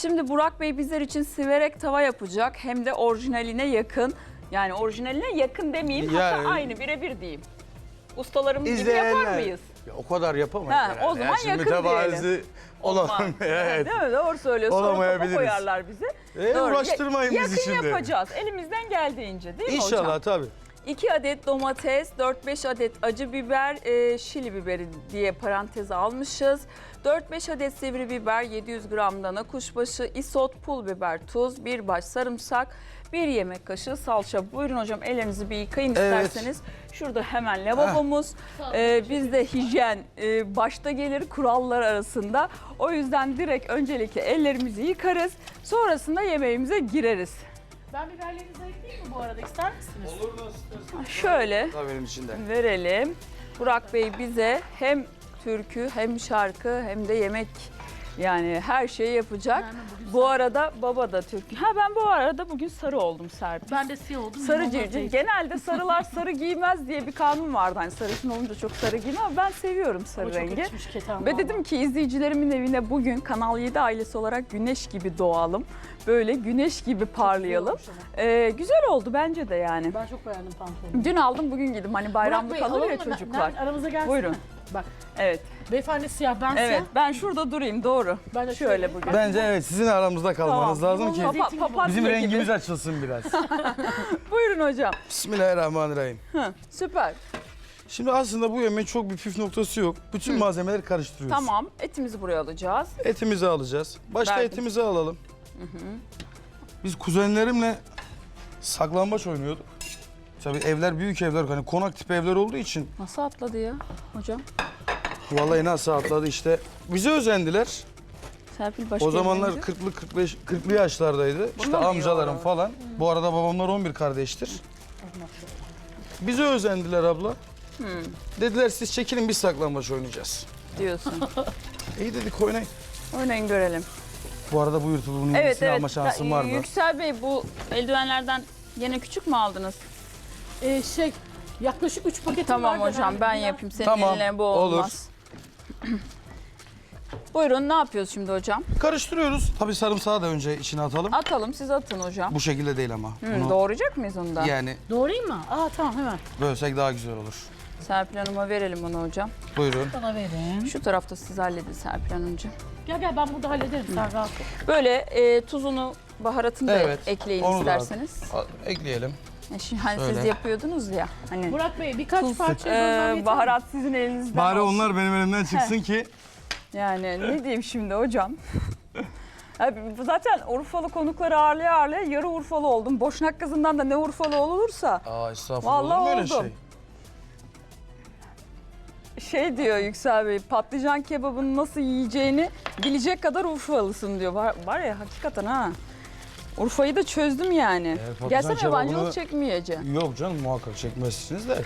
Şimdi Burak Bey bizler için siverek tava yapacak. Hem de orijinaline yakın. Yani orijinaline yakın demeyeyim. Yani- Hatta aynı birebir diyeyim. Ustalarımız gibi yapar mıyız? Ya, o kadar yapamayız Ha, herhalde. o zaman Şimdi yakın mütevazi diyelim. olamam. Evet. Değil mi? Doğru söylüyorsun. Sonra topa Olamayabiliriz. koyarlar bizi. Doğru. Uğraştırmayın bizi yakın şimdi. yapacağız. Elimizden geldiğince değil mi hocam? İnşallah tabii. 2 adet domates, 4-5 adet acı biber, şili biberi diye paranteze almışız. 4-5 adet sivri biber, 700 gram dana kuşbaşı, isot, pul biber, tuz, bir baş sarımsak, 1 yemek kaşığı salça. Buyurun hocam ellerinizi bir yıkayın Evet. isterseniz. Şurada hemen lavabomuz. Bizde hijyen başta gelir kurallar arasında. O yüzden direkt öncelikle ellerimizi yıkarız. Sonrasında yemeğimize gireriz. Ben biberlerinizi ayıklayayım mı bu arada? İster misiniz? Olur nasıl istersen. Şöyle Tabii benim içinde. verelim. Burak Bey bize hem türkü hem şarkı hem de yemek yani her şeyi yapacak. Bu arada baba da türkü. Ha ben bu arada bugün sarı oldum Serpil. Ben de siyah oldum. Sarı limon civciv. atayım. Genelde sarılar sarı giymez diye bir kanun vardı. Hani sarışın olunca çok sarı giymem ama ben seviyorum O sarı çok rengi. yakışmış keten Ve valla. dedim ki izleyicilerimin evine bugün Kanal 7 ailesi olarak güneş gibi doğalım. Böyle güneş gibi parlayalım. Çok güzel olmuş ama. Güzel oldu bence de yani. Ben çok beğendim pantolonu. Dün aldım bugün giydim. Hani bayramda Burak Bey, kalır ya alalım mı? çocuklar. Aramıza gelsene. Buyurun. Bak Evet. beyefendi siyah, ben Evet, siyah. ben şurada durayım doğru. Ben de Şöyle bugün. Bence evet sizin aramızda kalmanız Tamam. lazım ki Papatya bizim gibi. rengimiz açılsın biraz. Buyurun hocam. Bismillahirrahmanirrahim. Süper. Şimdi aslında bu yemeğin çok bir püf noktası yok. Bütün malzemeleri karıştırıyoruz. Tamam. Etimizi buraya alacağız. Etimizi alacağız. Başta Verdim. etimizi alalım. Biz kuzenlerimle saklambaç oynuyorduk. Tabii evler büyük evler, hani konak tipi evler olduğu için Nasıl atladı ya hocam? vallahi nasıl atladı işte. Bize özendiler. Serpil başka O zamanlar yemeğince. 40'lı 40'lı yaşlardaydı. İşte mı amcalarım yiyorlar? falan. Bu arada babamlar 11 kardeştir. Bize özendiler abla. Dediler siz çekilin biz saklambaç oynayacağız. diyorsun. İyi dedik oynayın. Oynayın görelim. Bu arada buyur bunun Evet yenisini evet. alma şansım var mı? Yüksel Bey bu eldivenlerden yine küçük mü aldınız? Yaklaşık 3 paketim Tamam var da hocam ben biraz- yapayım. Senin Tamam, eline bu olur. olmaz. Buyurun ne yapıyoruz şimdi hocam? Karıştırıyoruz. Tabii sarımsağı da önce içine atalım. Atalım siz atın hocam. Bu şekilde değil ama. Bunu Doğrayacak mıyız onu da? yani Doğrayayım mı? Aa tamam hemen. bölsek daha güzel olur. Serpil Hanım'a verelim onu hocam. Buyurun. Sana vereyim. Şu tarafta siz halledin Serpil Hanımcığım. Gel ben burada hallederim, sen rahat ol. Böyle tuzunu, baharatını da Evet, ekleyin onu da isterseniz. Ekleyelim. Şimdi hani siz Şöyle. yapıyordunuz ya. Hani Burak Bey birkaç tuz, parça bölmem yeter mi? baharat sizin elinizden Bari olsun. onlar benim elimden çıksın ki. Yani ne diyeyim şimdi hocam? Abi, zaten Urfalı konukları ağırlaya yarı Urfalı oldum. Boşnak kızından da ne Urfalı olursa. Aa estağfurullah. Vallahi olur mu öyle oldum. Şey diyor Yüksel Bey, patlıcan kebabını nasıl yiyeceğini bilecek kadar Urfalısın diyor. Var ya hakikaten ha. Urfa'yı da çözdüm yani. patlıcan Gelsene yabancılık kebabını- çekmeyeceğim. Yok canım muhakkak çekmezsiniz de.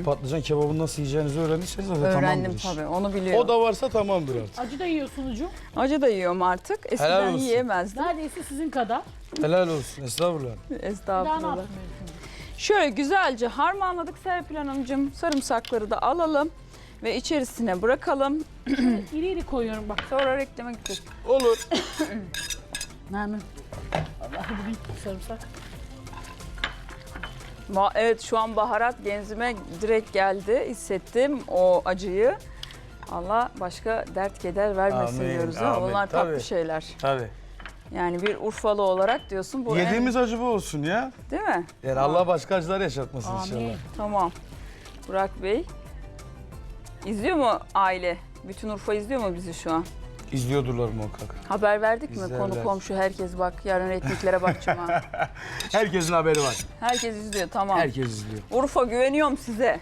Patlıcan kebabını nasıl yiyeceğinizi öğrendiyseniz zaten Öğrendim tamamdır iş. tabii onu biliyorum. O da varsa tamamdır artık. Acı da yiyor sunucu. Acı da yiyorum artık. Helal Eskiden olsun. yiyemezdim. Neredeyse sizin kadar. Helal olsun estağfurullah. Daha ne Estağfurullah. yapmıyorsunuz? Şöyle güzelce harmanladık Serpil Hanımcığım. Sarımsakları da alalım ve içerisine bırakalım. İri iri koyuyorum bak. Sonra reklama gidecek. Olur. Nermin. Allah bugün sarımsak. Evet şu an baharat genzime direkt geldi. Hissettim o acıyı. Allah başka dert keder vermesin Amin, diyoruz. Ha? amin. Onlar tatlı Tabii. şeyler. Tabii. Yani bir Urfalı olarak diyorsun bu Yediğimiz acı bu olsun ya. değil mi? Yani Allah başka acılar yaşatmasın Amin. inşallah. Tamam. Burak Bey. İzliyor mu aile? Bütün Urfa izliyor mu bizi şu an? İzliyordurlar muhakkak. Haber verdik mi? İzlerler. Konu komşu herkes bak. Yarın etniklere bakacağım ha. Herkesin haberi var. Herkes izliyor tamam. Herkes izliyor. Urfa güveniyorum size.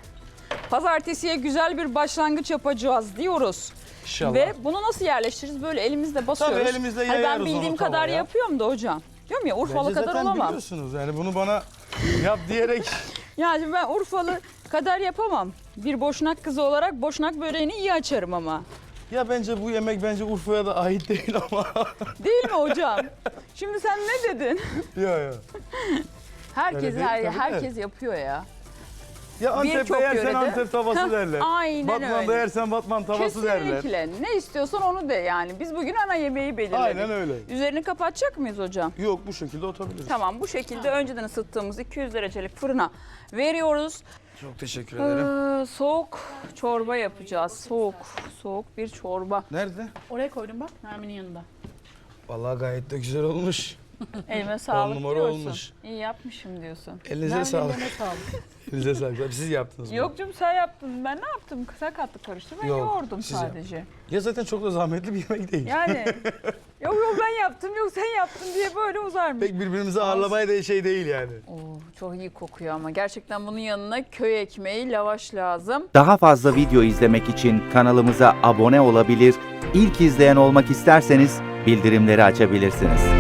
Pazartesiye güzel bir başlangıç yapacağız diyoruz. İnşallah. Ve bunu nasıl yerleştiririz? Böyle elimizde basıyoruz. Tabii elimizde Hani ben yayarız bildiğim onu kadar tavaya. yapıyorum da hocam. Diyorum ya Urfalı Bence kadar zaten olamam. biliyorsunuz yani bunu bana yap diyerek Yani şimdi ben Urfalı kadar yapamam. Bir Boşnak kızı olarak Boşnak böreğini iyi açarım ama. ya bence bu yemek bence Urfa'ya da ait değil ama. Değil mi hocam? Şimdi sen ne dedin? Yok yok. Herkes Öyle değil tabii de. herkes yapıyor ya. Ya Antep'te Birçok yersen yörede. Antep tavası derler. Aynen Batman'da öyle. yersen Batman tavası derler. Kesinlikle. Ne istiyorsan onu de yani. Biz bugün ana yemeği belirledik. Aynen öyle. Üzerini kapatacak mıyız hocam? Yok bu şekilde atabiliriz. Tamam, bu şekilde önceden ısıttığımız 200 derecelik fırına veriyoruz. Çok teşekkür ederim. Soğuk çorba yapacağız. Soğuk bir çorba. Nerede? Oraya koydum bak Nermin'in yanında. Vallahi gayet de güzel olmuş. Elime sağlık numara diyorsun. olmuş. İyi yapmışım diyorsun. Elinize Nermin'in sağlık. eline sağlık. Elinize sağlık. Tabii siz yaptınız bunu. Yok canım, sen yaptın. Ben ne yaptım? Sen kattık karıştı. Ben Yok, yoğurdum siz sadece. Ya zaten çok da zahmetli bir yemek değil. Yani yok ben yaptım, yok sen yaptın diye böyle uzarmış. Pek birbirimizi ağırlamaya da şey değil yani. Çok iyi kokuyor ama gerçekten bunun yanına köy ekmeği, lavaş lazım. Daha fazla video izlemek için kanalımıza abone olabilir, ilk izleyen olmak isterseniz bildirimleri açabilirsiniz.